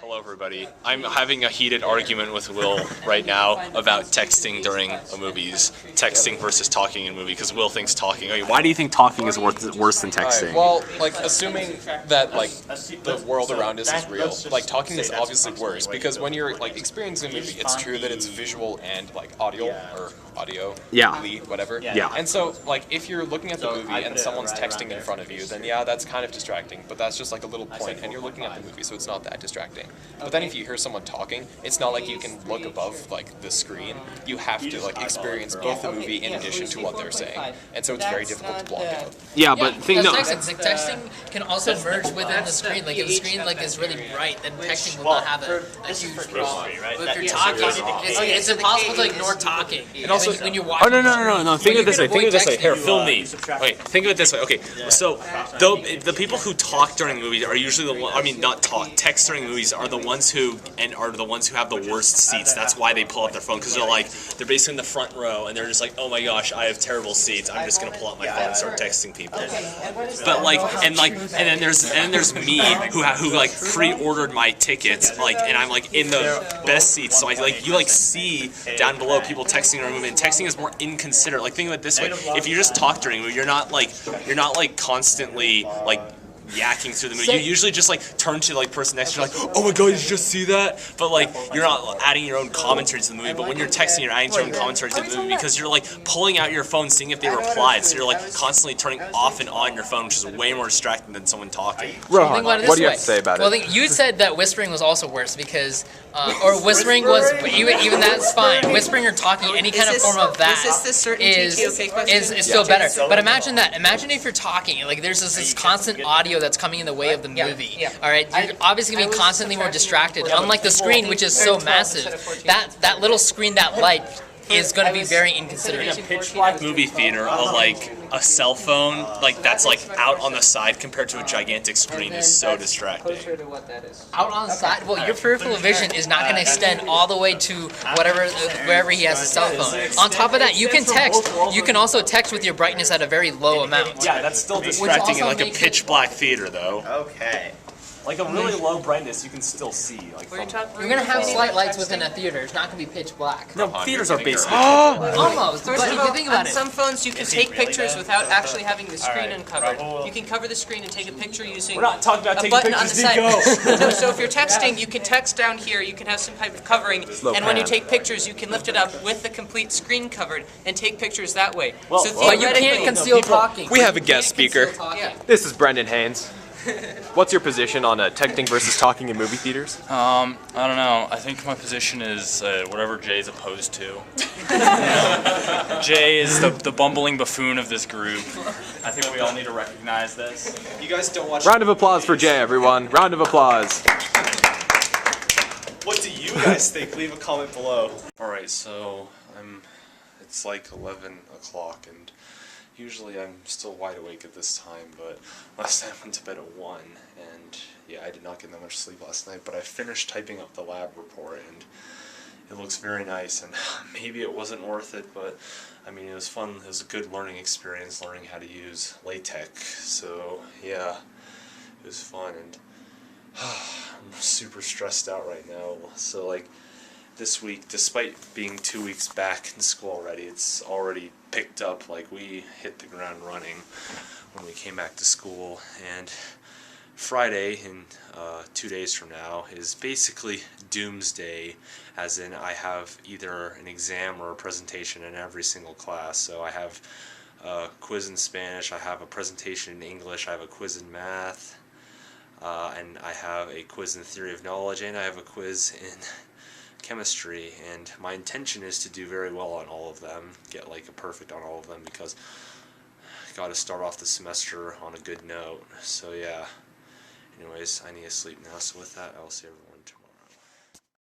Hello everybody. I'm having a heated argument with Will right now about texting during a movie's texting versus talking in a movie, because Will thinks talking. Okay, why do you think talking is worse than texting? Well, like, assuming that, like, the world around us is real, like, talking is obviously worse, because when you're, like, experiencing a movie, it's true that it's visual and, like, audio, whatever. Yeah. And so, like, if you're looking at the movie and someone's texting in front of you, then yeah, that's kind of distracting, but that's just, like, a little point, and you're looking at the movie, so it's not that distracting. But then if you hear someone talking, it's not like you can look above, like, the screen. You have to, like, experience both the movie in addition to what they're saying. And so it's very difficult to block out. Yeah, but texting can also merge within the screen. Like if the screen is really bright, then texting will not have a huge problem. But if you're talking, it's impossible to ignore talking. And also, when you're watching. Oh no! Think of it this way. Think of it this way. Here, film me. Okay, think of it this way. Okay, so the people who talk during movies are usually the ones. I mean, not talk. Text during movies are the ones who have the worst seats. That's why they pull up their phone, because they're basically in the front row and they're just like, oh my gosh, I have terrible seats. I'm just gonna pull out my phone and start texting people. But and then there's me who pre-ordered my tickets, and I'm in the best seats. So you see down below people texting during a movie, and texting is more inconsiderate. Think of it this way: if you just talk during a movie, you're not constantly yakking through the movie. You usually just turn to the person next to you, oh my god, did you just see that? But you're not adding your own commentary to the movie. But when you're texting, you're adding your own commentary to the movie, because you're pulling out your phone, seeing if they replied. So you're constantly turning off and on your phone, which is way more distracting than someone talking. Rohan, what do you have to say about it? Well, you said that whispering was also worse because, or whispering was even that's fine. Whispering or talking, any kind of form of that is still better. But imagine that. Imagine if you're talking, there's this constant audio that's coming in the way of the movie. All right, you're obviously going to be constantly more distracted. Unlike the screen, which is so massive, that little screen, that light, is going to be very inconsiderate. In a pitch black movie theater, a cell phone that's out on the side compared to a gigantic screen is so distracting. Out on the side? Well, your peripheral vision is not going to extend all the way to wherever he has a cell phone. On top of that, you can text. You can also text with your brightness at a very low amount. Yeah, that's still distracting in a pitch black theater, though. Okay. A really low brightness, you can still see. You're going to have slight lights within a theater. It's not going to be pitch black. No, theaters are basically almost. But First if of all, you think about on it. some phones you can take pictures without actually having the screen uncovered. You can cover the screen and take a picture using We're not talking about a taking button on the pictures, side. Nico. No, so if you're texting, you can text down here, you can have some type of covering, and when you take pictures, you can lift it up with the complete screen covered and take pictures that way. But you can't conceal talking. We have a guest speaker. This is Brendan Haynes. What's your position on texting versus talking in movie theaters? I don't know. I think my position is whatever Jay's opposed to. Jay is the bumbling buffoon of this group. I think we all need to recognize this. You guys don't watch... Round of applause for Jay, everyone. Round of applause. What do you guys think? Leave a comment below. Alright, so it's 11 o'clock, and usually I'm still wide awake at this time, but last night I went to bed at 1, and yeah, I did not get that much sleep last night, but I finished typing up the lab report, and it looks very nice, and maybe it wasn't worth it, but I mean, it was fun. It was a good learning experience, learning how to use LaTeX, so yeah, it was fun, and I'm super stressed out right now, so this week, despite being 2 weeks back in school already, it's already picked up. We hit the ground running when we came back to school, and Friday, in 2 days from now, is basically doomsday, as in I have either an exam or a presentation in every single class. So I have a quiz in Spanish, I have a presentation in English, I have a quiz in math, and I have a quiz in theory of knowledge, and I have a quiz in chemistry, and my intention is to do very well on all of them, get a perfect on all of them, because I gotta start off the semester on a good note. So yeah, anyways, I need to sleep now, so with that, I'll see everyone tomorrow.